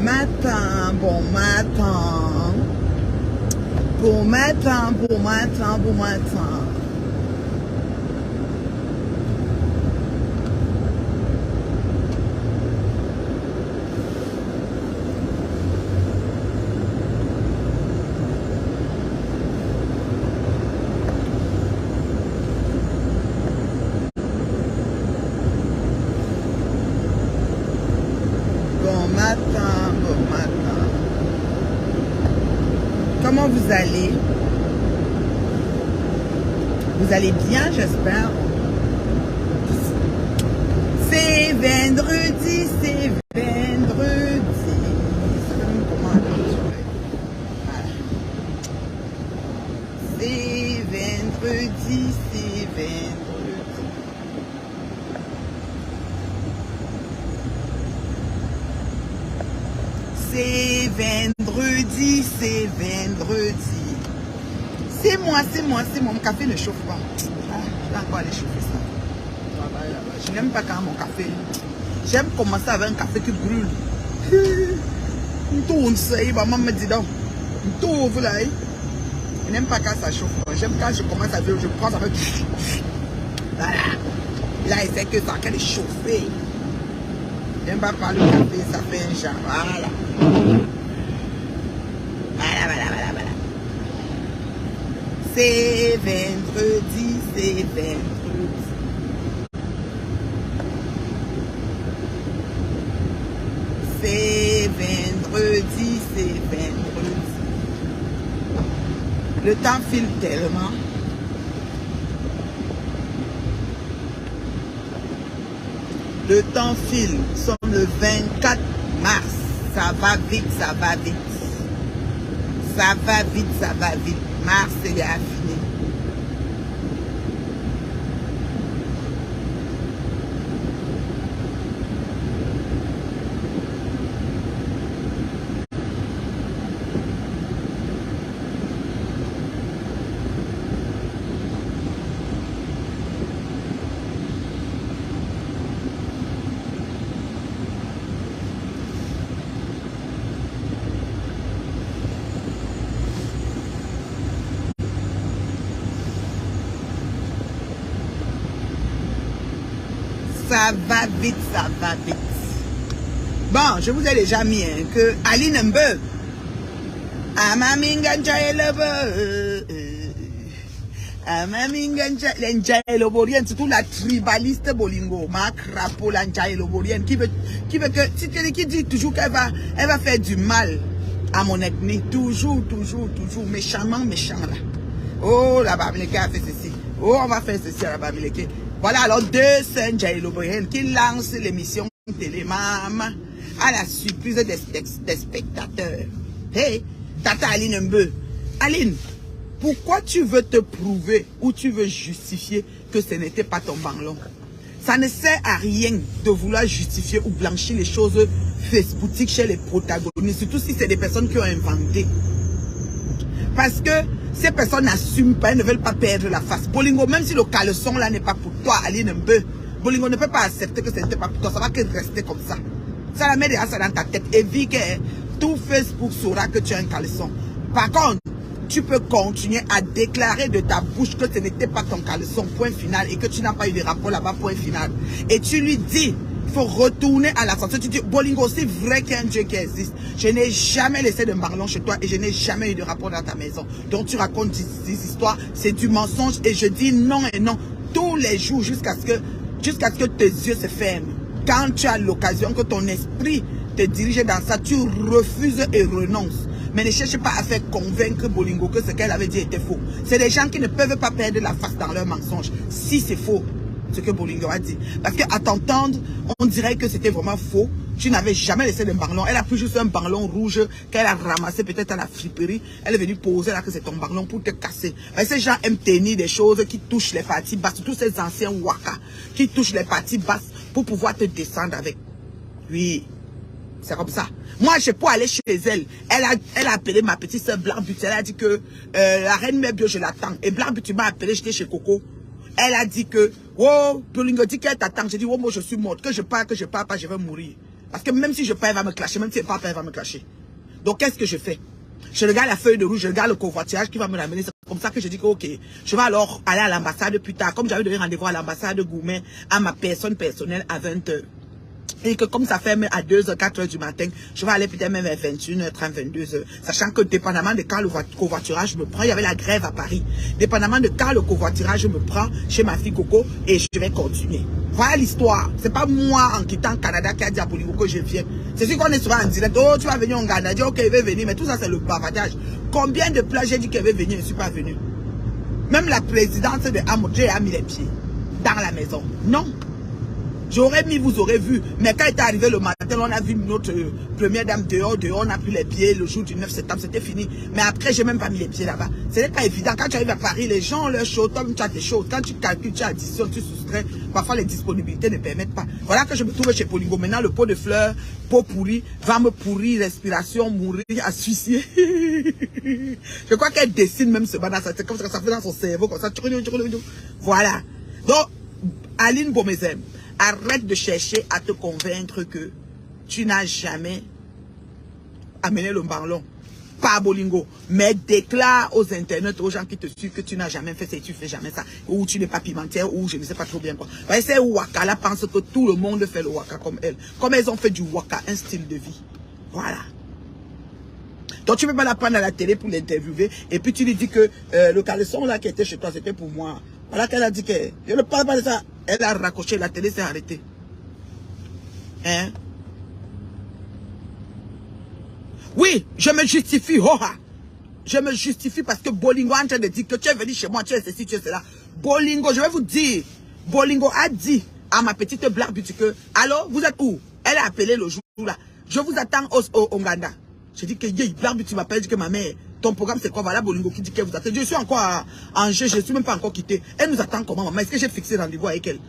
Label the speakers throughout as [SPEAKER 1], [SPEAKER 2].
[SPEAKER 1] matin, bon matin. Bon matin, bon matin, bon matin. Bon matin. Comment vous allez? Vous allez bien, j'espère. C'est vendredi, c'est vendredi. C'est vendredi, c'est vendredi. C'est vendredi, c'est vendredi. C'est moi, mon café ne chauffe pas. Ah, je vais encore aller chauffer ça. Je n'aime pas quand mon café. J'aime commencer avec un café qui brûle. Tout ça, maman me dit donc. Tout vous là. Je n'aime pas quand ça chauffe. J'aime quand je commence à faire, je prends avec. Voilà. Là, il sait que ça va chauffer. J'aime pas parler de café, ça fait un genre. Voilà. Voilà. C'est vendredi, c'est vendredi. C'est vendredi, c'est vendredi. Le temps file tellement. Le temps file. Nous sommes le 24 mars. Ça va vite, ça va vite. Ça va vite, ça va vite. Mars, c'est fini. Ça va vite, ça va vite. Bon, je vous ai déjà mis que Aline Mbe, Amaminganja Elobo, Amaminganja Eloborienne, surtout la tribaliste Bolingo, ma crapaud l'Anja Eloborienne, qui veut que, qui dit toujours qu'elle va faire du mal à mon ethnie, toujours, méchamment méchant là. Oh, la Bamileke a fait ceci. Oh, on va faire ceci à la Bamileke. Voilà alors deux sœurs Jaïloboyen qui lancent l'émission Télémam à la surprise des spectateurs. Hey, Tata Aline Mbe. Aline, pourquoi tu veux te prouver ou tu veux justifier que ce n'était pas ton banlon? Ça ne sert à rien de vouloir justifier ou blanchir les choses facebookiques chez les protagonistes, surtout si c'est des personnes qui ont inventé. Parce que ces personnes n'assument pas, elles ne veulent pas perdre la face. Bolingo, même si le caleçon là n'est pas pour toi, Aline Mbe, Bolingo ne peut pas accepter que ce n'était pas pour toi. Ça va que rester comme ça. Ça la met déjà ça dans ta tête. Et vu que tout Facebook saura que tu as un caleçon. Par contre, tu peux continuer à déclarer de ta bouche que ce n'était pas ton caleçon, point final, et que tu n'as pas eu de rapport là-bas, point final. Et tu lui dis, il faut retourner à la santé. Tu dis, Bolingo, c'est vrai qu'il y a un Dieu qui existe. Je n'ai jamais laissé de marlon chez toi et je n'ai jamais eu de rapport dans ta maison. Donc tu racontes des histoires, c'est du mensonge et je dis non et non tous les jours jusqu'à ce que tes yeux se ferment. Quand tu as l'occasion que ton esprit te dirige dans ça, tu refuses et renonces. Mais ne cherche pas à faire convaincre Bolingo que ce qu'elle avait dit était faux. C'est des gens qui ne peuvent pas perdre la face dans leur mensonge. Si c'est faux, ce que Bolingo a dit. Parce qu'à t'entendre, on dirait que c'était vraiment faux. Tu n'avais jamais laissé de ballon. Elle a pris juste un ballon rouge qu'elle a ramassé peut-être à la friperie. Elle est venue poser là que c'est ton ballon pour te casser. Mais ces gens aiment tenir des choses qui touchent les parties basses. Surtout ces anciens waka qui touchent les parties basses pour pouvoir te descendre avec. Oui. C'est comme ça. Moi, je peux aller chez elle. Elle a appelé ma petite soeur Blanc-But. Elle a dit que la reine mère bio, je l'attends. Et Blanc-But, tu m'as appelé, j'étais chez Coco. Elle a dit que, oh, Bolingo dit qu'elle t'attend. J'ai dit, oh, moi, je suis morte. Que je pars pas, je vais mourir. Parce que même si je perds, elle va me clasher. Même si elle pas peur, elle va me clasher. Donc, qu'est-ce que je fais? Je regarde la feuille de route, je regarde le covoiturage qui va me ramener. C'est comme ça que je dis que, ok, je vais alors aller à l'ambassade plus tard. Comme j'avais donné rendez-vous à l'ambassade de Goumet, à ma personne personnelle à 20h. Et que comme ça ferme à 2h, 4h du matin, je vais aller peut-être même vers 21h30, 22h. Sachant que dépendamment de quand le covoiturage me prend, il y avait la grève à Paris. Dépendamment de quand le covoiturage me prend chez ma fille Coco, et je vais continuer. Voilà l'histoire. C'est pas moi en quittant Canada qui a dit à Bolingo que je viens. C'est sûr qu'on est souvent en direct. Oh, tu vas venir en Ghana, dis ok, il va venir. Mais tout ça, c'est le bavardage. Combien de plages j'ai dit qu'elle veut venir, je ne suis pas venu. Même la présidente de Amodje a mis les pieds dans la maison. Non. J'aurais mis, vous aurez vu. Mais quand il est arrivé le matin, on a vu notre première dame dehors, on a pris les pieds le jour du 9 septembre, c'était fini. Mais après, j'ai même pas mis les pieds là-bas. Ce n'est pas évident. Quand tu arrives à Paris, les gens, leur show, comme tu as tes choses. Quand tu calcules, tu additionnes, tu soustrais. Parfois, les disponibilités ne permettent pas. Voilà que je me trouve chez Bolingo. Maintenant, le pot de fleurs, pot pourri, va me pourrir, respiration, mourir, asphyxier. Je crois qu'elle dessine même ce banana. C'est comme ça que ça fait dans son cerveau, comme ça. Voilà. Donc, Aline Bomezem, arrête de chercher à te convaincre que tu n'as jamais amené le ballon. Pas à Bolingo. Mais déclare aux internautes, aux gens qui te suivent que tu n'as jamais fait ça et tu fais jamais ça. Ou tu n'es pas pimentière, ou je ne sais pas trop bien quoi. Ces Waka là pensent que tout le monde fait le Waka comme elle. Comme elles ont fait du Waka un style de vie. Voilà. Donc tu ne peux pas la prendre à la télé pour l'interviewer. Et puis tu lui dis que le caleçon là qui était chez toi, c'était pour moi. Voilà qu'elle a dit que je ne parle pas de ça. Elle a raccroché, la télé s'est arrêtée. Hein? Oui, je me justifie. Je me justifie parce que Bolingo est en train de dire que tu es venu chez moi, tu es ceci, tu es cela. Bolingo, je vais vous dire. Bolingo a dit à ma petite Black Beauty que, allô, vous êtes où? Elle a appelé le jour là. Je vous attends au Ouganda. Je dis que Black Beauty m'appelle, dit que ma mère, ton programme c'est quoi? Voilà Bolingo qui dit qu'elle vous attend. Je suis encore en jeu, je ne suis même pas encore quitté. Elle nous attend comment, maman? Est-ce que j'ai fixé rendez-vous avec elle?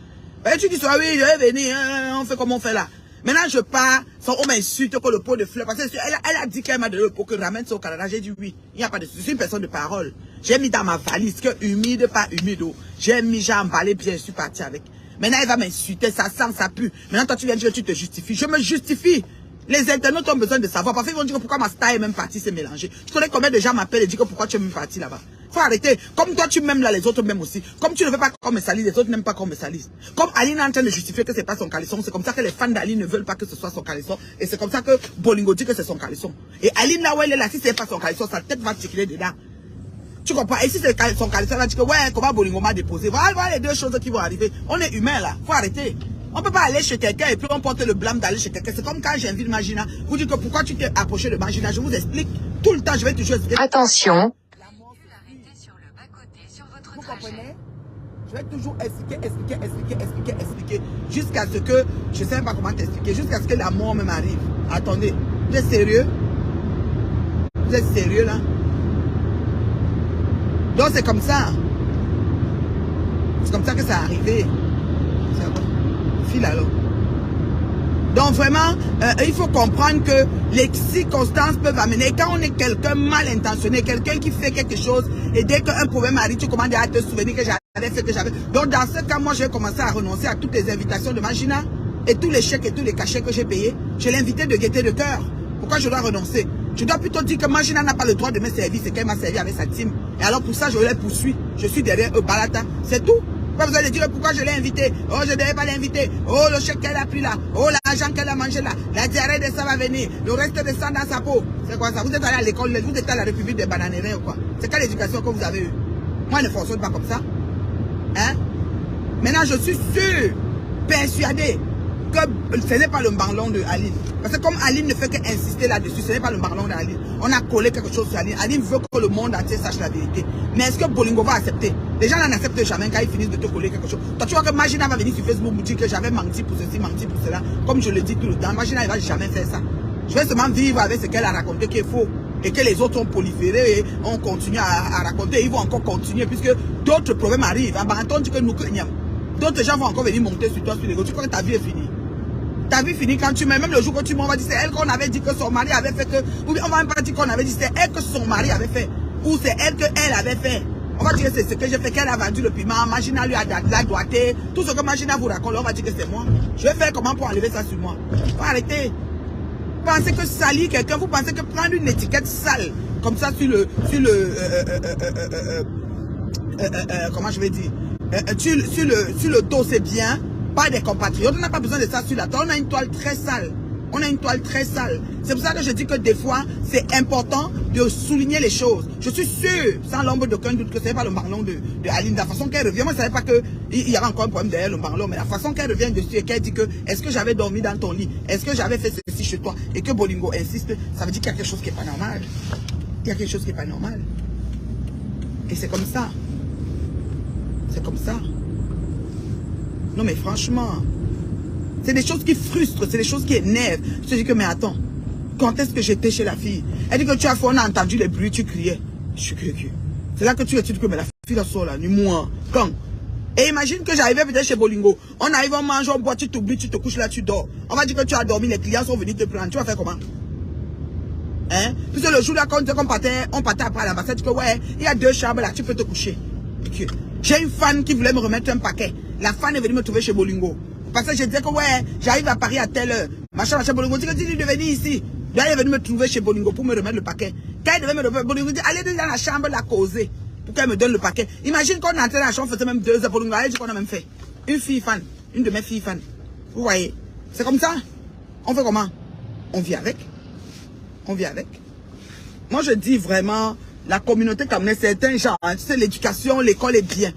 [SPEAKER 1] Et tu dis, oui, je vais venir, on fait comme on fait là. Maintenant, je pars, on m'insulte que le pot de fleurs. Parce qu'elle a dit qu'elle m'a donné le pot que ramène ça au Canada. J'ai dit oui. Il n'y a pas de souci. Je suis une personne de parole. J'ai mis dans ma valise que humide, pas humide. J'ai mis, j'ai emballé, bien, je suis parti avec. Maintenant, elle va m'insulter, ça sent, ça pue. Maintenant, toi, tu viens dire que tu te justifies. Je me justifie. Les internautes ont besoin de savoir. Parfois, ils vont dire pourquoi ma star est même partie s'est mélangée. Tu connais combien de gens m'appellent et disent que pourquoi tu es même parti là-bas. Faut arrêter. Comme toi, tu m'aimes là, les autres m'aiment aussi. Comme tu ne veux pas qu'on me salisse, les autres n'aiment pas qu'on me salisse. Comme Aline est en train de justifier que c'est pas son caleçon, c'est comme ça que les fans d'Aline ne veulent pas que ce soit son caleçon. Et c'est comme ça que Bolingo dit que c'est son caleçon. Et Aline, là où elle est là, si c'est pas son caleçon, sa tête va tirer dedans. Tu comprends? Et si c'est son caleçon, elle va dire que ouais, comment Bolingo m'a déposé. Voilà les deux choses qui vont arriver. On est humain là. Faut arrêter. On peut pas aller chez quelqu'un et puis on porte le blâme d'aller chez quelqu'un. C'est comme quand j'invite Magina. Vous dites que pourquoi tu t'es approché de Magina. Je vous explique. Tout le temps, je vais toujours expliquer.
[SPEAKER 2] Attention.
[SPEAKER 1] Vous comprenez? Je vais toujours expliquer. Jusqu'à ce que, je ne sais même pas comment t'expliquer, jusqu'à ce que la mort me m'arrive. Attendez, vous êtes sérieux? Vous êtes sérieux là? Donc c'est comme ça. C'est comme ça que ça a arrivé. File alors. Donc vraiment, il faut comprendre que les circonstances peuvent amener. Quand on est quelqu'un mal intentionné, quelqu'un qui fait quelque chose, et dès qu'un problème arrive, tu commences à te souvenir que j'avais fait, que j'avais. Donc dans ce cas, moi, je vais commencer à renoncer à toutes les invitations de Magina, et tous les chèques et tous les cachets que j'ai payés. Je l'ai invité de gaieté de cœur. Pourquoi je dois renoncer? Je dois plutôt dire que Magina n'a pas le droit de me servir, c'est qu'elle m'a servi avec sa team. Et alors pour ça, je les poursuis. Je suis derrière eux, Balata. C'est tout. Pas besoin de dire pourquoi je l'ai invité. Oh, je ne devais pas l'inviter. Oh, le chèque qu'elle a pris là. Oh, l'argent qu'elle a mangé là. La diarrhée de ça va venir. Le reste de sang dans sa peau. C'est quoi ça? Vous êtes allé à l'école, vous êtes à la République des bananeraies ou quoi? C'est quelle éducation que vous avez eue? Moi, je ne fonctionne pas comme ça. Hein? Maintenant, je suis sûr, persuadé, que ce n'est pas le ballon de Aline. Parce que comme Aline ne fait qu'insister là-dessus, ce n'est pas le ballon d'Aline. On a collé quelque chose sur Aline. Aline veut que le monde entier sache la vérité. Mais est-ce que Bolingo va accepter? Les gens n'acceptent jamais quand ils finissent de te coller quelque chose. Toi, tu vois que Magina va venir sur Facebook me dire que j'avais menti pour ceci, menti pour cela. Comme je le dis tout le temps, Magina ne va jamais faire ça. Je vais seulement vivre avec ce qu'elle a raconté qui est faux. Et que les autres ont proliféré et ont continué à raconter. Ils vont encore continuer puisque d'autres problèmes arrivent. D'autres gens vont encore venir monter sur toi, sur les gars. Tu crois que ta vie est finie? Ta vie finit quand tu mets, même le jour que tu m'as dit c'est elle qu'on avait dit que son mari avait fait que, ou bien on va même pas dire qu'on avait dit c'est elle que son mari avait fait, ou c'est elle que elle avait fait. On va dire que c'est ce que j'ai fait, qu'elle a vendu le piment, Magina lui a doigté, tout ce que Magina vous raconte, on va dire que c'est moi. Je vais faire comment pour enlever ça sur moi? Faut arrêter. Vous pensez que salir quelqu'un, vous pensez que prendre une étiquette sale, comme ça comment je vais dire, sur le dos c'est bien, pas des compatriotes, on n'a pas besoin de ça sur la toile, on a une toile très sale. On a une toile très sale. C'est pour ça que je dis que des fois, c'est important de souligner les choses. Je suis sûr, sans l'ombre d'aucun doute, que ce n'est pas le Marlon de Aline. La façon qu'elle revient, moi je ne savais pas qu'il y avait encore un problème derrière le Marlon, mais la façon qu'elle revient dessus et qu'elle dit que est-ce que j'avais dormi dans ton lit? Est-ce que j'avais fait ceci chez toi? Et que Bolingo insiste, ça veut dire qu'il y a quelque chose qui n'est pas normal. Il y a quelque chose qui n'est pas normal. Et c'est comme ça. C'est comme ça. Non mais franchement... C'est des choses qui frustrent, c'est des choses qui énervent. Je te dis que, mais attends, quand est-ce que j'étais chez la fille? Elle dit que tu as fait, on a entendu les bruits, tu criais. Je suis curieux. C'est là que tu dis que, mais la fille là sort là, ni moi. Quand? Et imagine que j'arrivais peut-être chez Bolingo. On arrive, on mange, on boit, tu t'oublies, tu te couches là, tu dors. On va dire que tu as dormi, les clients sont venus te prendre. Tu vas faire comment? Hein? Puisque le jour là, quand on partait après à l'ambassade, tu dis que ouais, il y a 2 chambres là, tu peux te coucher. J'ai une fan qui voulait me remettre un paquet. La fan est venue me trouver chez Bolingo. Parce que je disais que ouais, j'arrive à Paris à telle heure. Machin, Bolingo dit que tu devais venir ici. Elle est venue me trouver chez Bolingo pour me remettre le paquet. Quand elle devait me remettre, Bolingo dit allez dans la chambre la causer. Pour qu'elle me donne le paquet. Imagine qu'on entrait dans la chambre, on faisait même 2 heures. Bolingo, elle dit qu'on a même fait. Une fille fan. Une de mes filles fan. Vous voyez. C'est comme ça. On fait comment? On vit avec. On vit avec. Moi je dis vraiment, la communauté comme certains gens, hein, tu sais, l'éducation, l'école est bien.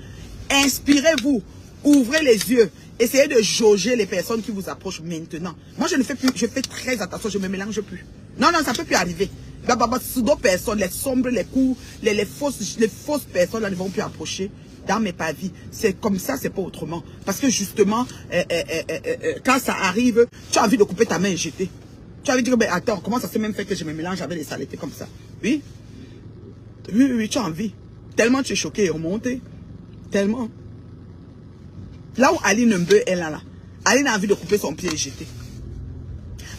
[SPEAKER 1] Inspirez-vous. Ouvrez les yeux. Essayez de jauger les personnes qui vous approchent maintenant. Moi, je ne fais plus, je fais très attention, je ne me mélange plus. Non, non, ça ne peut plus arriver. D'autres personnes, les sombres, les coups, les fausses personnes là, ne vont plus approcher dans mes pavis. C'est comme ça, c'est pas autrement. Parce que justement, quand ça arrive, tu as envie de couper ta main et jeter. Tu as envie de dire, mais attends, comment ça s'est même fait que je me mélange avec les saletés comme ça? Oui? Oui, oui, tu as envie. Tellement tu es choqué et remonté. Tellement. Là où Aline Mbe est là, Aline a envie de couper son pied et jeter.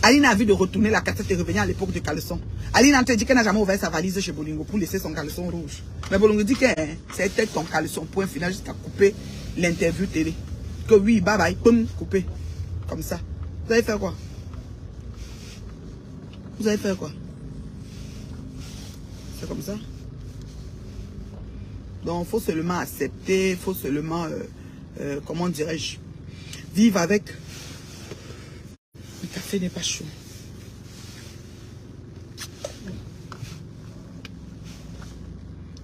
[SPEAKER 1] Aline a envie de retourner la cassette et revenir à l'époque du caleçon. Aline a dit qu'elle n'a jamais ouvert sa valise chez Bolingo pour laisser son caleçon rouge. Mais Bolingo dit que c'était ton caleçon, point final, jusqu'à couper l'interview télé. Que oui, bye bye, boum, coupé. Comme ça. Vous allez faire quoi? Vous allez faire quoi? C'est comme ça. Donc, il faut seulement accepter, il faut seulement... comment dirais-je, vivre avec. Le café n'est pas chaud.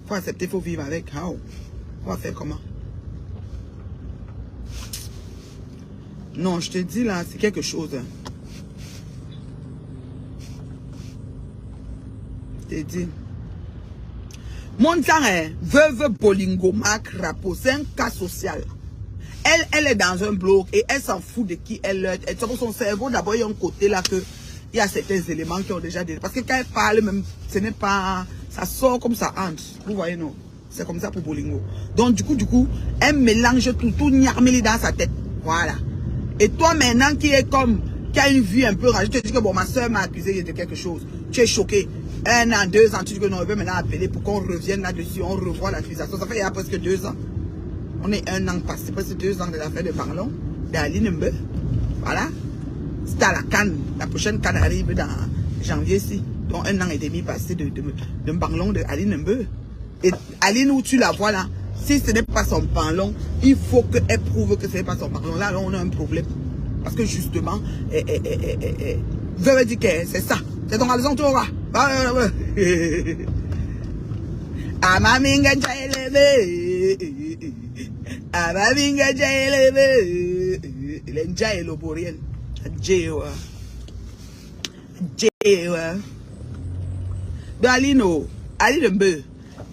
[SPEAKER 1] Faut accepter, faut vivre avec. How? On va faire comment? Non, je te dis là, c'est quelque chose. Hein. Je te dis. Mon temps, veuve Bolingo, Marc Rapo, c'est un cas social. Elle est dans un bloc et elle s'en fout de qui elle est. Son cerveau, d'abord, il y a un côté là que il y a certains éléments qui ont déjà des... Parce que quand elle parle, même, ce n'est pas... Ça sort comme ça entre. Vous voyez, non? C'est comme ça pour Bolingo. Donc, du coup, elle mélange tout niarmeli dans sa tête. Voilà. Et toi, maintenant, qui est comme... Qui a une vie un peu rage, tu te dis que bon, ma soeur m'a accusé de quelque chose. Tu es choqué. 1 an, 2 ans, tu dis que non, on veut maintenant appeler pour qu'on revienne là-dessus. On revoit l'accusation. Ça fait il y a presque 2 ans. On est 1 an passé, presque 2 ans de l'affaire de Marlon, d'Aline Mbe. Voilà. C'est à la Cannes. La prochaine Cannes arrive dans janvier-ci. Donc 1 an et demi passé de Marlon, de Aline Mbe. Et Aline, où tu la vois là, si ce n'est pas son Marlon, il faut qu'elle prouve que ce n'est pas son Marlon. Là, on a un problème. Parce que justement, veut dire que c'est ça. C'est ton raison, tu auras. Amaminga jailebe. Amaminga jailebe. Il est jailo pour rien. Jewa. Jewa. Dalino, Aline Mbe,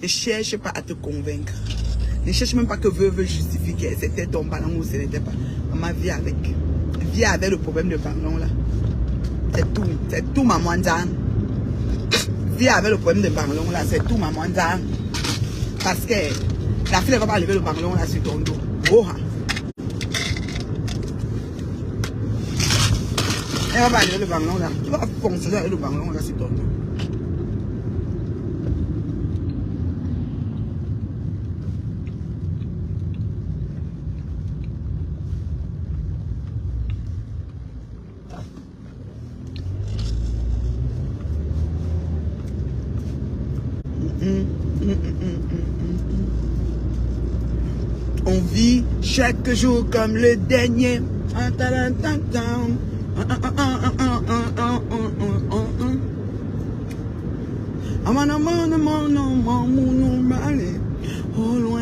[SPEAKER 1] ne cherche pas à te convaincre. Ne cherche même pas que veuve justifier que c'était ton ballon ou ce n'était pas. Ma vie avec. Vie avec le problème de ballon là. C'est tout maman Dan. Vie avec le problème de ballon là, c'est tout maman Dan. Parce que la fille ne va pas lever le ballon là sur ton dos. Oh, hein. Elle va pas lever le ballon là. Tu vas fonctionner avec le ballon là sur ton dos. On vit chaque jour comme le dernier. Au loin,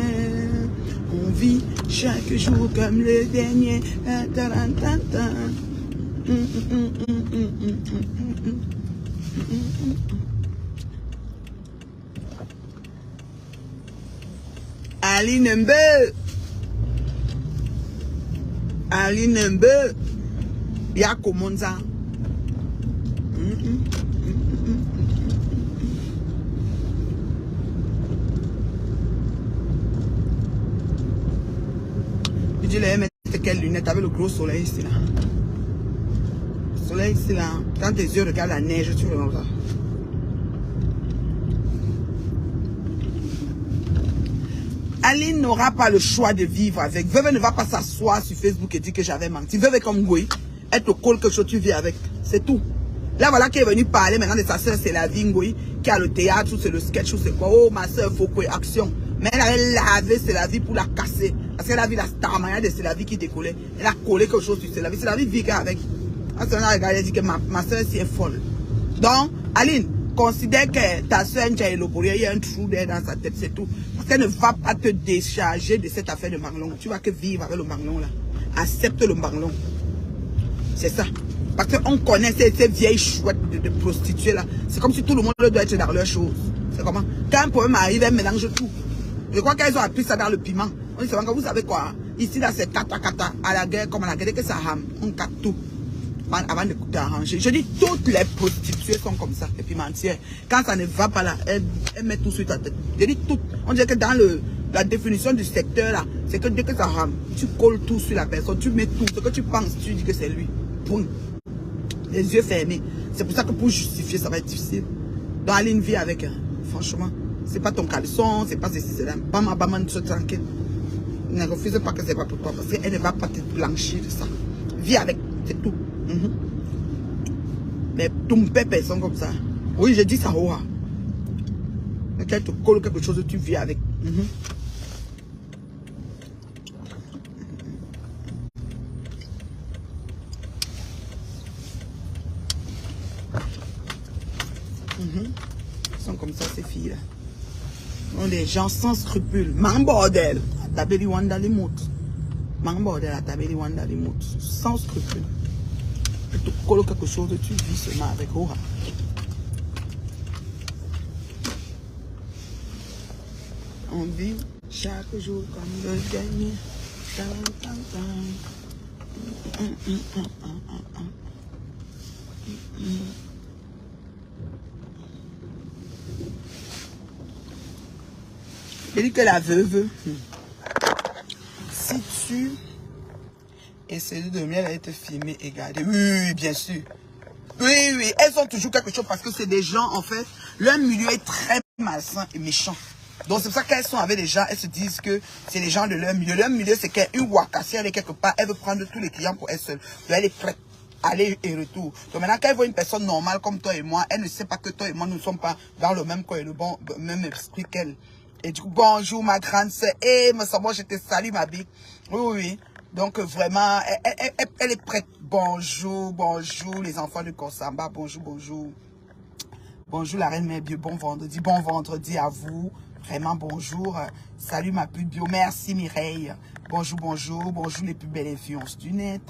[SPEAKER 1] on vit chaque jour comme le dernier. Aline Mbe. Aline Mbe. Ya comment ça? Je lui ai mis quelle lunette avec le gros soleil ici là. Le soleil ici là. Quand tes yeux regardent la neige, tu vois ça. Aline n'aura pas le choix de vivre avec. Veuve ne va pas s'asseoir sur Facebook et dire que j'avais menti. Veuve comme Goy, elle te colle quelque chose, tu vis avec. C'est tout. Là, voilà qui est venu parler maintenant de sa soeur, c'est la vie Ngoy, qui a le théâtre, ou c'est le sketch, ou c'est quoi. Oh, ma soeur, il faut quoi, action. Mais elle avait lavé c'est la vie pour la casser. Parce qu'elle a vu la starmania de c'est la vie qui décollait. Elle a collé quelque chose sur c'est la vie. C'est la vie vit avec. Quand on a regardé, elle dit que ma soeur, c'est folle. Donc, Aline, considère que ta soeur Njaye Loborien, il y a un trou d'air dans sa tête, c'est tout. Parce qu'elle ne va pas te décharger de cette affaire de Marlon. Tu vas que vivre avec le Marlon là. Accepte le Marlon. C'est ça. Parce qu'on connaît ces vieilles chouettes de prostituées là. C'est comme si tout le monde doit être dans leur chose. C'est comment? Quand un problème arrive, elles mélangent tout. Je crois qu'elles ont appris ça dans le piment. On dit souvent, vous savez quoi? Ici là, c'est kata kata. À la guerre, comme à la guerre, dès que ça rame, on capte tout. Avant de arranger. Je dis, toutes les prostituées sont comme ça, les pimentières. Quand ça ne va pas là, elles mettent tout sur ta tête. Je dis toutes. On dirait que dans la définition du secteur là, c'est que dès que ça rame, tu colles tout sur la personne, tu mets tout. Ce que tu penses, tu dis que c'est lui. Boum. Les yeux fermés. C'est pour ça que pour justifier, ça va être difficile. Donc, aller une vie avec, franchement, c'est pas ton caleçon, c'est pas ceci, c'est là. Bama, sois tranquille. Ne refuse pas que c'est pas pour toi, parce qu'elle ne va pas te blanchir de ça. Vis avec, c'est tout. Mais tomber personne comme ça. Oui, je dis ça, oh. Mais quand tu colles quelque chose, tu vis avec. Ils sont comme ça, ces filles-là. Ils sont des gens sans scrupules. Man bordel. Tabeli wanda les mots. Man bordel à tabeli wanda les mots. Sans scrupules. Tu te colles quelque chose, tu vis seulement avec Aura. On vit chaque jour comme le dernier. Je dis que la veuve, si tu essaies de mieux être filmée et garder, oui, bien sûr. Oui, elles ont toujours quelque chose parce que c'est des gens, en fait, leur milieu est très malsain et méchant. Donc c'est pour ça qu'elles sont avec des gens, elles se disent que c'est les gens de leur milieu. Leur milieu, c'est qu'une wakassi, elle est quelque part, elle veut prendre tous les clients pour elle seule. Donc elle est prête. Aller et retour. Donc maintenant qu'elle voit une personne normale comme toi et moi, elle ne sait pas que toi et moi, nous ne sommes pas dans le même corps et le même esprit qu'elle. Et du coup, bonjour ma grande sœur. Eh, moi je te salue ma bille. Oui. Donc vraiment, elle est prête. Bonjour les enfants de Korsamba. Bonjour. Bonjour la reine mère bio. Bon vendredi à vous. Vraiment bonjour. Salut ma pute bio. Merci Mireille. Bonjour les plus belles influences du net.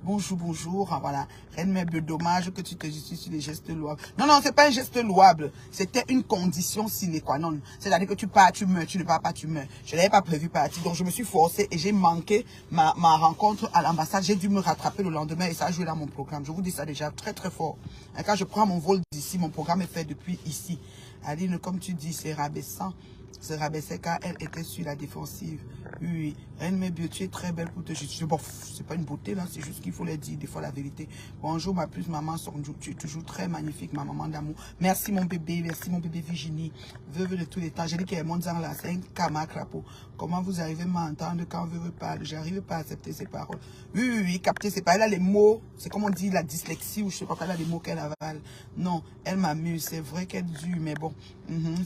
[SPEAKER 1] Bonjour. Voilà. Reine mère bio, dommage que tu te justifies sur les gestes louables. Non, c'est pas un geste louable. C'était une condition sine qua non. C'est-à-dire que tu pars, tu meurs. Tu ne pars pas, tu meurs. Je n'avais pas prévu partir. Donc je me suis forcée et j'ai manqué ma rencontre à l'ambassade. J'ai dû me rattraper le lendemain et ça a joué dans mon programme. Je vous dis ça déjà très fort. Et quand je prends mon vol d'ici, mon programme est fait depuis ici. Aline, comme tu dis, c'est rabaissant. se rabaissait car elle était sur la défensive. Oui, elle mais bien, tu es très belle pour te justifier. Bon, c'est pas une beauté là, c'est juste qu'il faut leur dire des fois la vérité. Bonjour ma plus maman, tu es toujours très magnifique, ma maman d'amour. Merci mon bébé Virginie. Veuve de tous les temps. J'ai dit qu'elle monte dans là, c'est un cama crapaud. Comment vous arrivez à m'entendre quand veuve parle? J'arrive pas à accepter ses paroles. Oui, capter ses paroles. Elle a les mots, c'est comme on dit la dyslexie ou je sais pas, elle a les mots qu'elle avale. Non, elle m'amuse, c'est vrai qu'elle dure, mais bon,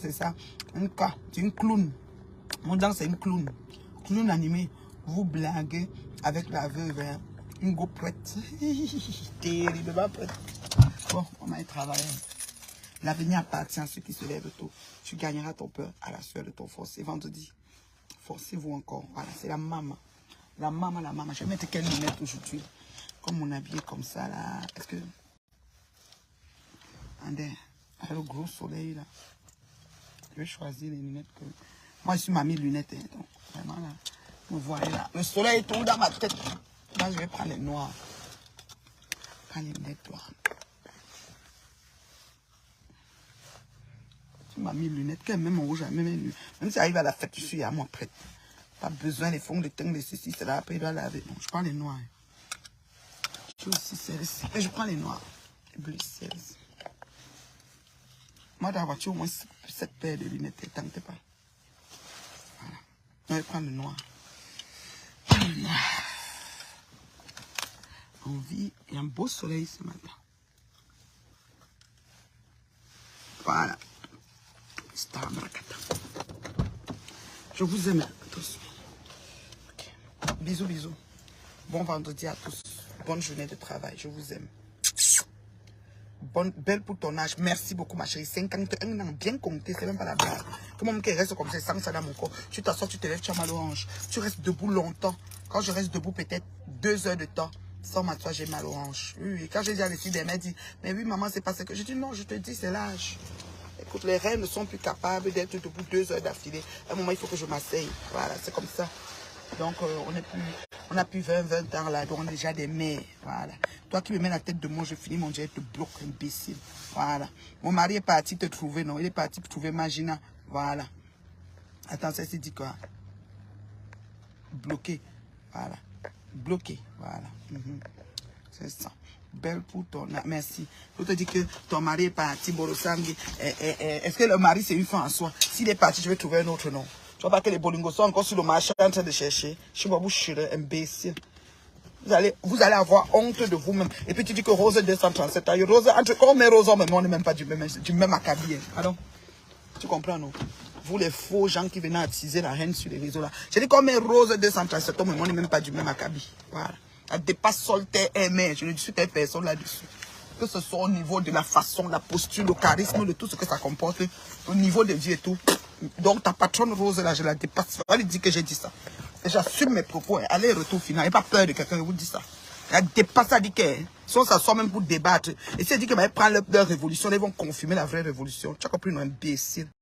[SPEAKER 1] c'est ça. Un cas, c'est une clown. Mon dent, c'est une clown. Clown animé. Vous blaguez avec la veuve, hein. Une go prête. Terriblement prête. Bon, on va y travailler. L'avenir appartient à ceux qui se lèvent tôt. Tu gagneras ton peur à la sueur de ton force. Et vendredi, forcez-vous encore. Voilà, c'est la maman. La maman. Je vais mettre quelle lunette aujourd'hui? Comme on habillé comme ça, là. Est-ce que... Attendez, avec le gros soleil, là. Je vais choisir les lunettes que... Moi, je suis mamie lunettes. Hein, donc, vraiment, là. Vous voyez, là. Le soleil tombe dans ma tête. Là, je vais prendre les noirs. Prendre les lunettes noires. Tu m'as mis lunettes, quand même mon rouge, même si ça arrive à la fête, je suis à moi prête. Pas besoin des fonds de teint, de ceci, cela, après il doit laver. Non, je prends les noirs. Je aussi celle-ci. Et je prends les noirs. Les bleus, celles-ci. Moi, dans la voiture, au moins 7 paires de lunettes, tentez pas. Voilà. On va prendre le noir. On vit, il y a un beau soleil ce matin. Voilà. Je vous aime tous. Okay. Bisous. Bon vendredi à tous. Bonne journée de travail. Je vous aime. Belle pour ton âge. Merci beaucoup ma chérie. 51 ans. Bien compté. C'est même pas la blague. Comment qui reste comme ça sans ça dans mon corps. Tu t'assois, tu te lèves, tu as mal aux hanches. Tu restes debout longtemps. Quand je reste debout peut-être 2 heures de temps. Sans m'asseoir, j'ai mal aux hanches. Oui. Quand j'ai dit à l'étude, elle m'a dit, mais oui maman, c'est parce que... Je dis non, je te dis, c'est l'âge. Écoute, les reines ne sont plus capables d'être debout 2 heures d'affilée. À un moment, il faut que je m'asseye. Voilà, c'est comme ça. Donc, on n'a plus 20 ans là, donc on est déjà des mères. Voilà. Toi qui me mets la tête de moi, je finis mon dieu, te bloque, imbécile. Voilà. Mon mari est parti te trouver, non? Il est parti pour trouver Magina. Voilà. Attends, ça s'est dit quoi? Bloqué. Voilà. Bloqué. Voilà. C'est ça. Belle pour ton... Merci. Je te dis que ton mari est parti, Borosangui. Est-ce que le mari, c'est une fin en soi? S'il est parti, je vais trouver un autre nom. Tu vois pas que les bolingos sont encore sur le marché en train de chercher. Je suis pas bouché, imbécile. Vous allez avoir honte de vous-même. Et puis tu dis que Rose 237 ans. Rose, entre comme mes Rose, on n'est même pas du même acabit. Alors, tu comprends, non? Vous les faux gens qui venaient attiser la haine sur les réseaux là. J'ai dit comme mes Rose 237 ans, mais on n'est même pas du même acabit. Voilà. Elle dépasse Soltaire aimée. Je ne suis pas personne là-dessus. Que ce soit au niveau de la façon, la posture, le charisme, de tout ce que ça comporte, au niveau de vie et tout. Donc ta patronne Rose là, je la dépasse. Elle lui dit que j'ai dit ça. Et j'assume mes propos. Allez, retour final. Et pas peur de quelqu'un, je vous dis ça. Elle dépasse, elle dit qu'elle, si on s'assoit même pour débattre. Et si elle dit qu'elle prend leur révolution, ils vont confirmer la vraie révolution. Tu as compris, non, imbécile.